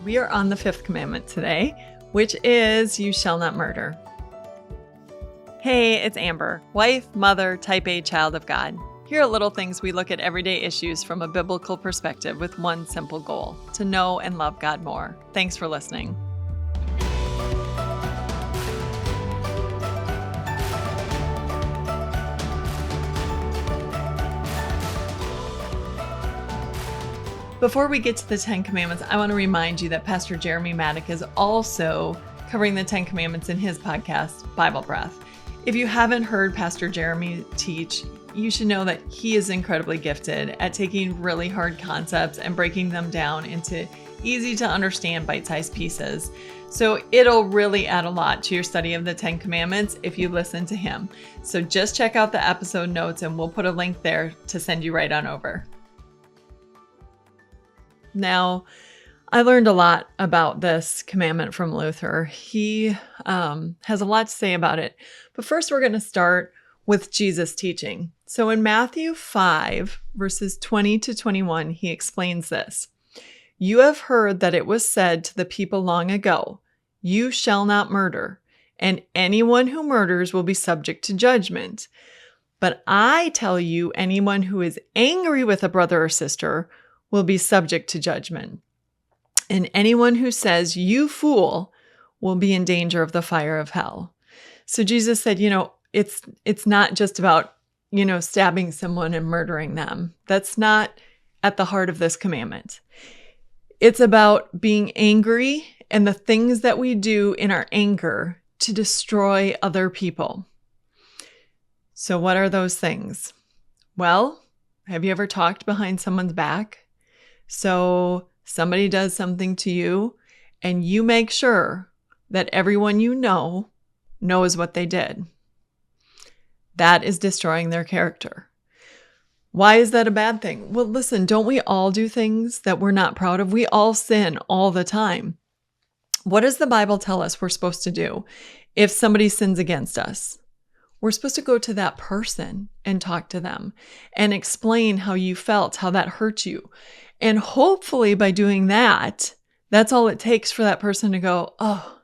We are on the fifth commandment today, which is you shall not murder. Hey, it's Amber, wife, mother, type A child of God. Here are little things we look at everyday issues from a biblical perspective with one simple goal, to know and love God more. Thanks for listening. Before we get to the 10 Commandments, I want to remind you that Pastor Jeremy Maddock is also covering the 10 Commandments in his podcast, Bible Breath. If you haven't heard Pastor Jeremy teach, you should know that he is incredibly gifted at taking really hard concepts and breaking them down into easy to understand bite-sized pieces. So it'll really add a lot to your study of the 10 Commandments if you listen to him. So just check out the episode notes and we'll put a link there to send you right on over. Now, I learned a lot about this commandment from Luther. He has a lot to say about it. But first, we're going to start with Jesus' teaching. So in Matthew 5, verses 20 to 21, he explains this. You have heard that it was said to the people long ago, you shall not murder, and anyone who murders will be subject to judgment. But I tell you, anyone who is angry with a brother or sister will be subject to judgment. And anyone who says, you fool, will be in danger of the fire of hell. So Jesus said, it's not just about, stabbing someone and murdering them. That's not at the heart of this commandment. It's about being angry and the things that we do in our anger to destroy other people. So what are those things? Well, have you ever talked behind someone's back? So somebody does something to you and you make sure that everyone you know knows what they did. That is destroying their character. Why is that a bad thing? Well, listen, don't we all do things that we're not proud of? We all sin all the time. What does the Bible tell us we're supposed to do if somebody sins against us? We're supposed to go to that person and talk to them and explain how you felt, how that hurt you. And hopefully by doing that, that's all it takes for that person to go, oh,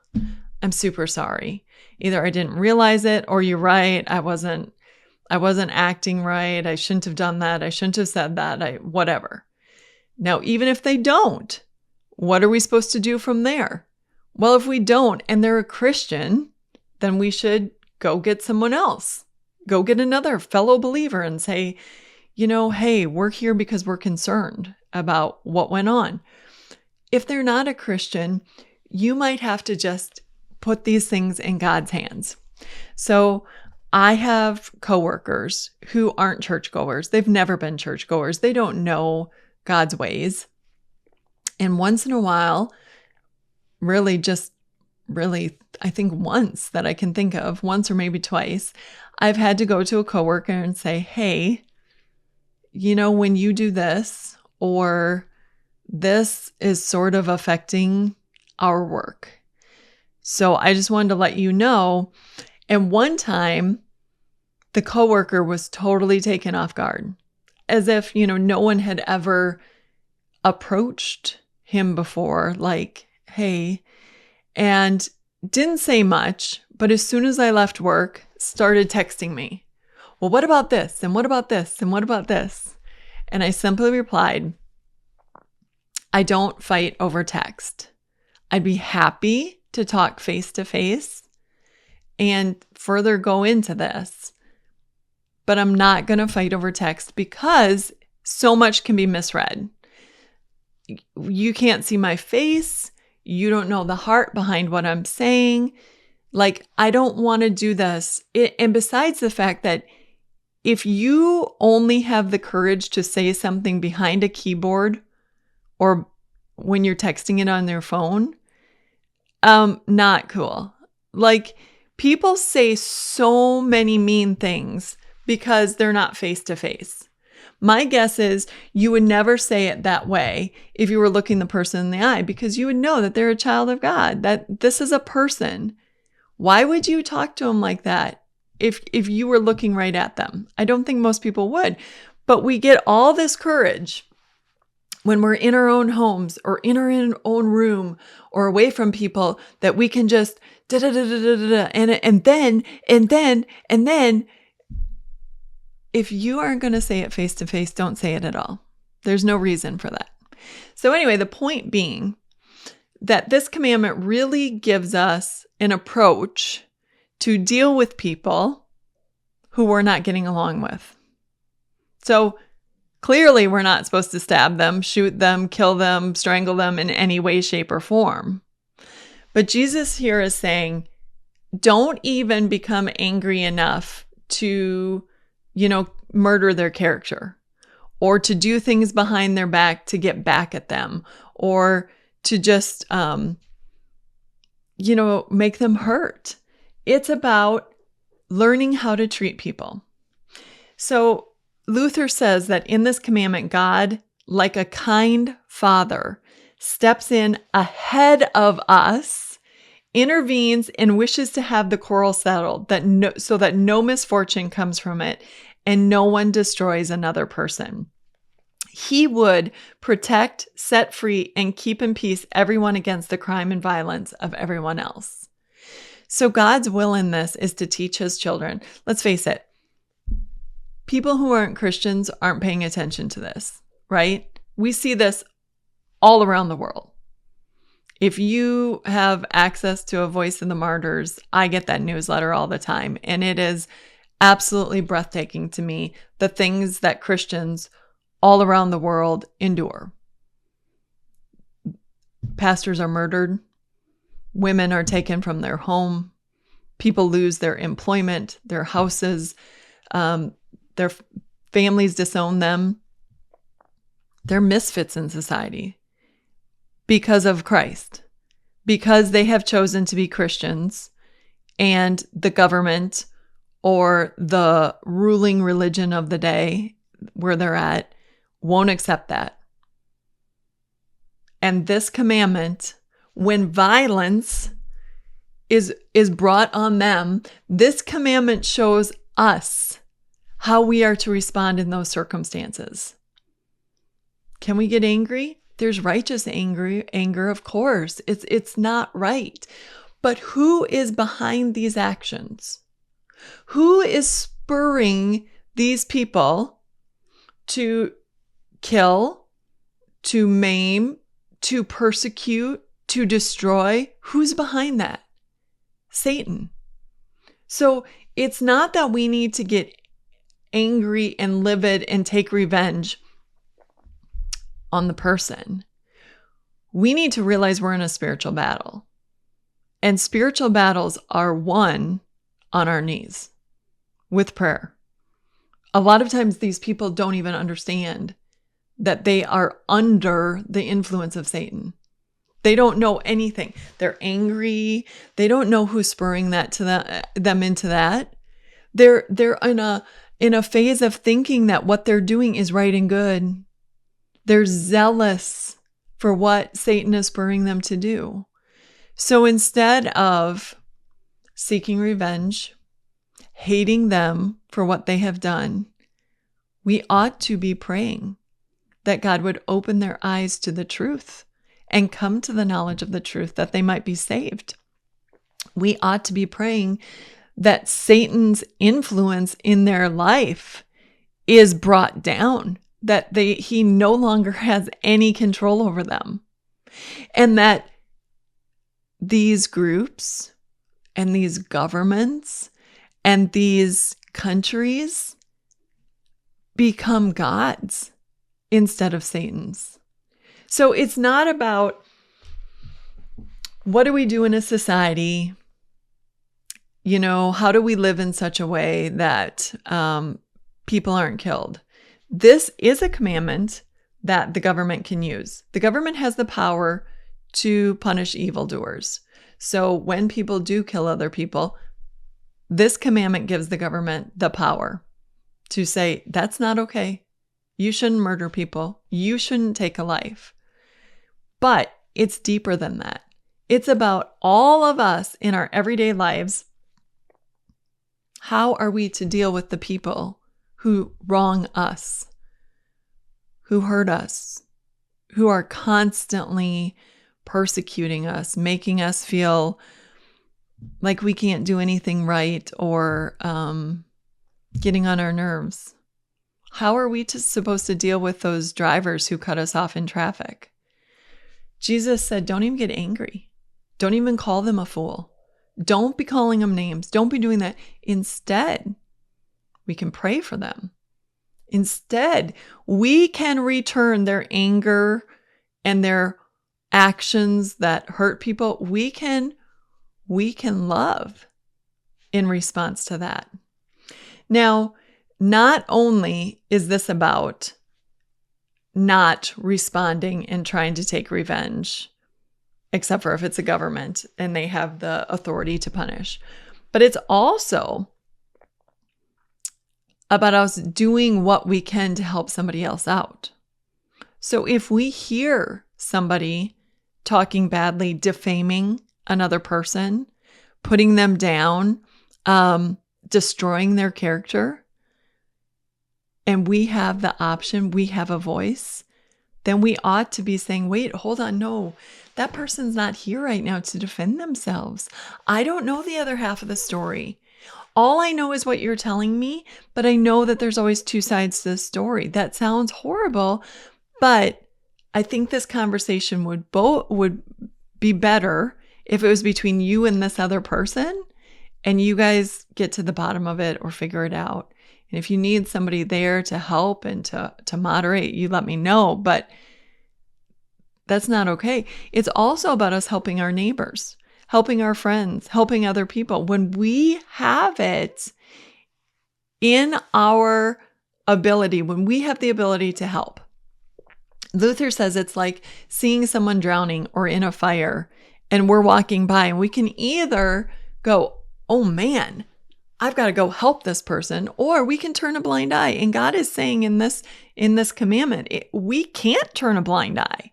I'm super sorry. Either I didn't realize it or you're right. I wasn't acting right. I shouldn't have done that. I shouldn't have said that. Whatever. Now, even if they don't, what are we supposed to do from there? Well, if we don't and they're a Christian, then we should go get someone else. Go get another fellow believer and say, hey, we're here because we're concerned about what went on. If they're not a Christian, you might have to just put these things in God's hands. So I have coworkers who aren't churchgoers. They've never been churchgoers. They don't know God's ways. And once in a while, really, I think once that I can think of, once or maybe twice, I've had to go to a coworker and say, hey, when you do this, or this is sort of affecting our work. So I just wanted to let you know. And one time, the coworker was totally taken off guard, as if, no one had ever approached him before, like, hey, and didn't say much, but as soon as I left work, started texting me. Well, what about this? And what about this? And what about this? And I simply replied, I don't fight over text. I'd be happy to talk face to face and further go into this, but I'm not going to fight over text because so much can be misread. You can't see my face. You don't know the heart behind what I'm saying. Like, I don't want to do this. And besides the fact that if you only have the courage to say something behind a keyboard or when you're texting it on their phone, not cool. Like, people say so many mean things because they're not face to face. My guess is you would never say it that way if you were looking the person in the eye, because you would know that they're a child of God, that this is a person. Why would you talk to them like that if you were looking right at them? I don't think most people would, but we get all this courage when we're in our own homes or in our own room or away from people, that we can just da da da da da da, and then, if you aren't going to say it face to face, don't say it at all. There's no reason for that. So anyway, the point being that this commandment really gives us an approach to deal with people who we're not getting along with. So clearly, we're not supposed to stab them, shoot them, kill them, strangle them in any way, shape, or form. But Jesus here is saying, don't even become angry enough to, murder their character, or to do things behind their back to get back at them, or to just, make them hurt. It's about learning how to treat people. So Luther says that in this commandment, God, like a kind father, steps in ahead of us, intervenes, and wishes to have the quarrel settled, so that no misfortune comes from it and no one destroys another person. He would protect, set free, and keep in peace everyone against the crime and violence of everyone else. So God's will in this is to teach his children. Let's face it, people who aren't Christians aren't paying attention to this, right? We see this all around the world. If you have access to a Voice of the Martyrs, I get that newsletter all the time, and it is absolutely breathtaking to me, the things that Christians all around the world endure. Pastors are murdered. Women are taken from their home. People lose their employment, their houses, their families disown them. They're misfits in society because of Christ, because they have chosen to be Christians, and the government or the ruling religion of the day where they're at won't accept that. And this commandment, when violence is brought on them, this commandment shows us how we are to respond in those circumstances. Can we get angry? There's righteous anger, of course. It's not right. But who is behind these actions? Who is spurring these people to kill, to maim, to persecute, to destroy? Who's behind that? Satan. So it's not that we need to get angry and livid and take revenge on the person. We need to realize we're in a spiritual battle. And spiritual battles are won on our knees with prayer. A lot of times these people don't even understand that they are under the influence of Satan. They don't know anything. They're angry. They don't know who's spurring that to them into that. They're in a phase of thinking that what they're doing is right and good. They're zealous for what Satan is spurring them to do. So instead of seeking revenge, hating them for what they have done, we ought to be praying that God would open their eyes to the truth and come to the knowledge of the truth, that they might be saved. We ought to be praying that Satan's influence in their life is brought down, that he no longer has any control over them, and that these groups and these governments and these countries become gods instead of Satan's. So it's not about what do we do in a society, how do we live in such a way that people aren't killed. This is a commandment that the government can use. The government has the power to punish evildoers. So when people do kill other people, this commandment gives the government the power to say, that's not okay. You shouldn't murder people. You shouldn't take a life. But it's deeper than that. It's about all of us in our everyday lives. How are we to deal with the people who wrong us, who hurt us, who are constantly persecuting us, making us feel like we can't do anything right, or getting on our nerves. How are we supposed to deal with those drivers who cut us off in traffic? Jesus said, don't even get angry. Don't even call them a fool. Don't be calling them names. Don't be doing that. Instead, we can pray for them. Instead, we can return their anger and their actions that hurt people. We can love in response to that. Now, not only is this about not responding and trying to take revenge, except for if it's a government and they have the authority to punish, but it's also about us doing what we can to help somebody else out. So if we hear somebody talking badly, defaming another person, putting them down, destroying their character, and we have the option, we have a voice, then we ought to be saying, wait, hold on, no, that person's not here right now to defend themselves. I don't know the other half of the story. All I know is what you're telling me, but I know that there's always two sides to the story. That sounds horrible, but I think this conversation would be better if it was between you and this other person, and you guys get to the bottom of it or figure it out. And if you need somebody there to help and to moderate, you let me know, but that's not okay. It's also about us helping our neighbors, helping our friends, helping other people. When we have it in our ability, when we have the ability to help, Luther says it's like seeing someone drowning or in a fire, and we're walking by, and we can either go, oh man, I've got to go help this person, or we can turn a blind eye. And God is saying in this commandment, we can't turn a blind eye.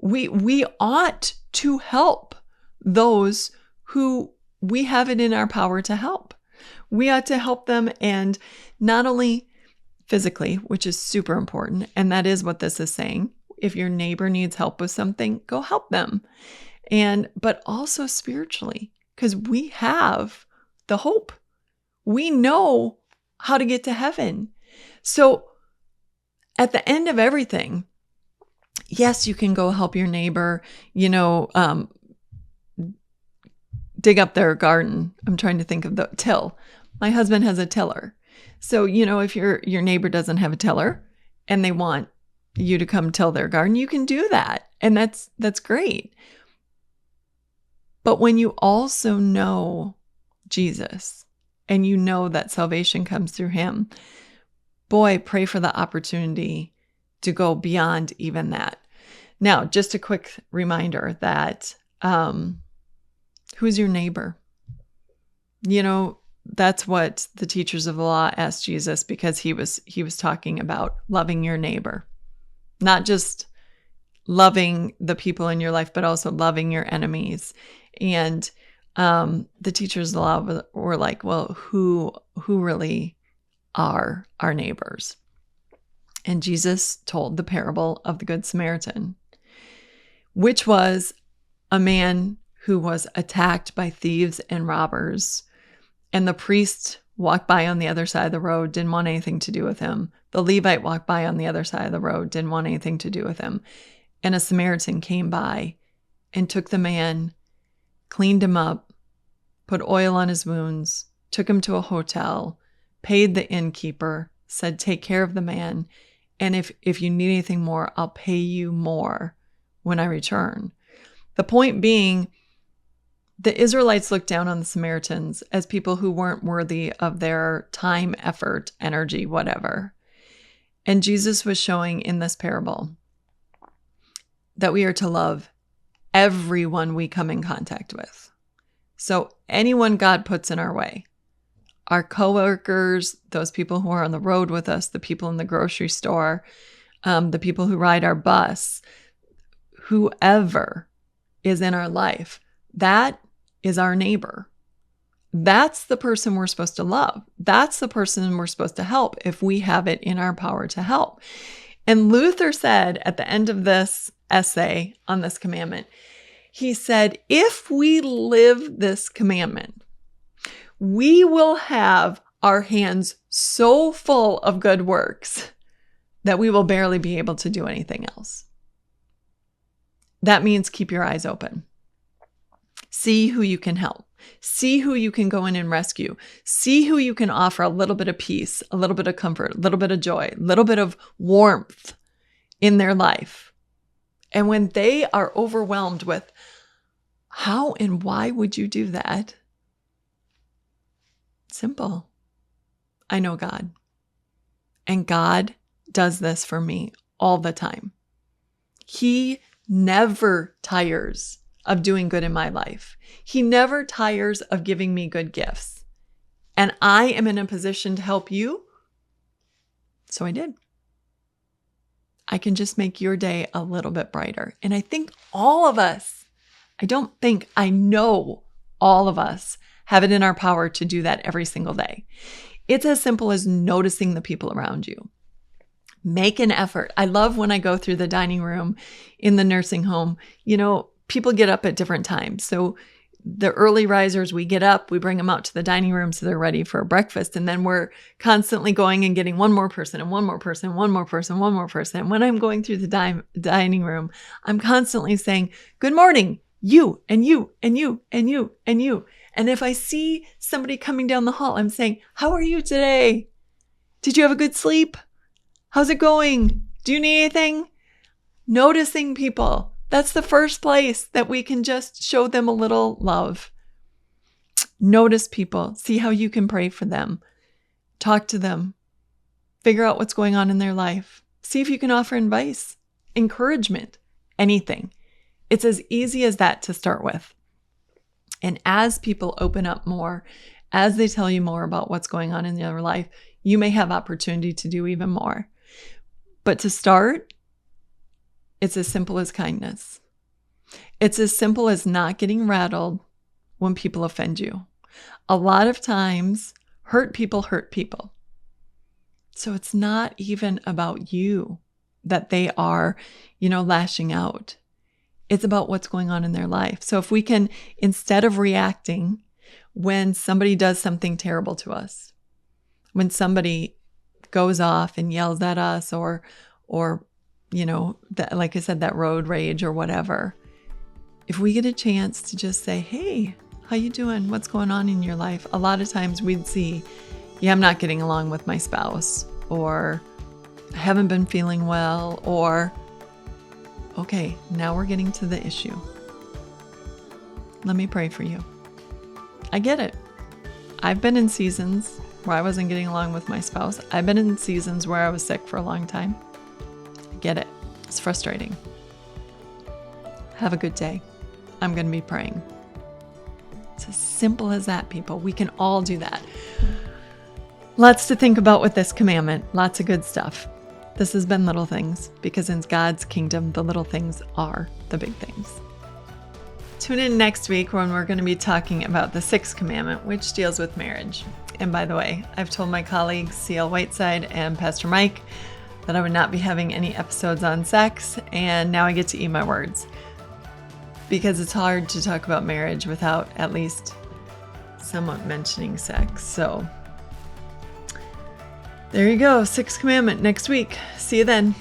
We ought to help those who we have it in our power to help. We ought to help them, and not only physically, which is super important, and that is what this is saying. If your neighbor needs help with something, go help them. But also spiritually, because we have the hope. We know how to get to heaven. So at the end of everything, yes, you can go help your neighbor, dig up their garden. I'm trying to think of the till. My husband has a tiller. So, if your neighbor doesn't have a tiller and they want you to come till their garden, you can do that. And that's great. But when you also know Jesus and you know that salvation comes through him, boy, pray for the opportunity to go beyond even that. Now, just a quick reminder that who's your neighbor? That's what the teachers of the law asked Jesus, because he was talking about loving your neighbor, not just loving the people in your life, but also loving your enemies. And the teachers of the law were like, well, who really are our neighbors? And Jesus told the parable of the Good Samaritan, which was a man who was attacked by thieves and robbers. And the priest walked by on the other side of the road, didn't want anything to do with him. The Levite walked by on the other side of the road, didn't want anything to do with him. And a Samaritan came by and took the man, cleaned him up, put oil on his wounds, took him to a hotel, paid the innkeeper, said, take care of the man. And if you need anything more, I'll pay you more when I return. The point being, the Israelites looked down on the Samaritans as people who weren't worthy of their time, effort, energy, whatever. And Jesus was showing in this parable that we are to love everyone we come in contact with. So anyone God puts in our way, our coworkers, those people who are on the road with us, the people in the grocery store, the people who ride our bus, whoever is in our life, that is our neighbor. That's the person we're supposed to love. That's the person we're supposed to help if we have it in our power to help. And Luther said at the end of this essay on this commandment, he said, if we live this commandment, we will have our hands so full of good works that we will barely be able to do anything else. That means keep your eyes open. See who you can help. See who you can go in and rescue. See who you can offer a little bit of peace, a little bit of comfort, a little bit of joy, a little bit of warmth in their life. And when they are overwhelmed with, how and why would you do that? Simple. I know God. And God does this for me all the time. He never tires of doing good in my life. He never tires of giving me good gifts. And I am in a position to help you. So I did. I can just make your day a little bit brighter. And I think all of us, I know all of us have it in our power to do that every single day. It's as simple as noticing the people around you. Make an effort. I love when I go through the dining room in the nursing home. People get up at different times. So the early risers, we get up, we bring them out to the dining room so they're ready for breakfast. And then we're constantly going and getting one more person and one more person, one more person, one more person. And when I'm going through the dining room, I'm constantly saying, good morning, you and you and you and you and you. And if I see somebody coming down the hall, I'm saying, how are you today? Did you have a good sleep? How's it going? Do you need anything? Noticing people. That's the first place that we can just show them a little love. Notice people. See how you can pray for them. Talk to them. Figure out what's going on in their life. See if you can offer advice, encouragement, anything. It's as easy as that to start with. And as people open up more, as they tell you more about what's going on in their life, you may have opportunity to do even more. But to start, it's as simple as kindness. It's as simple as not getting rattled when people offend you. A lot of times, hurt people hurt people. So it's not even about you that they are, lashing out. It's about what's going on in their life. So if we can, instead of reacting when somebody does something terrible to us, when somebody goes off and yells at us or like I said, that road rage or whatever, if we get a chance to just say, hey, how you doing? What's going on in your life? A lot of times we'd see, I'm not getting along with my spouse, or I haven't been feeling well, or, okay, now we're getting to the issue. Let me pray for you. I get it. I've been in seasons where I wasn't getting along with my spouse. I've been in seasons where I was sick for a long time. I get it. It's frustrating. Have a good day. I'm going to be praying. It's as simple as that, people. We can all do that. Lots to think about with this commandment. Lots of good stuff. This has been Little Things, because in God's kingdom, the little things are the big things. Tune in next week when we're going to be talking about the sixth commandment, which deals with marriage. And by the way, I've told my colleagues, C.L. Whiteside and Pastor Mike, that I would not be having any episodes on sex, and now I get to eat my words. Because it's hard to talk about marriage without at least somewhat mentioning sex. So there you go, sixth commandment next week. See you then.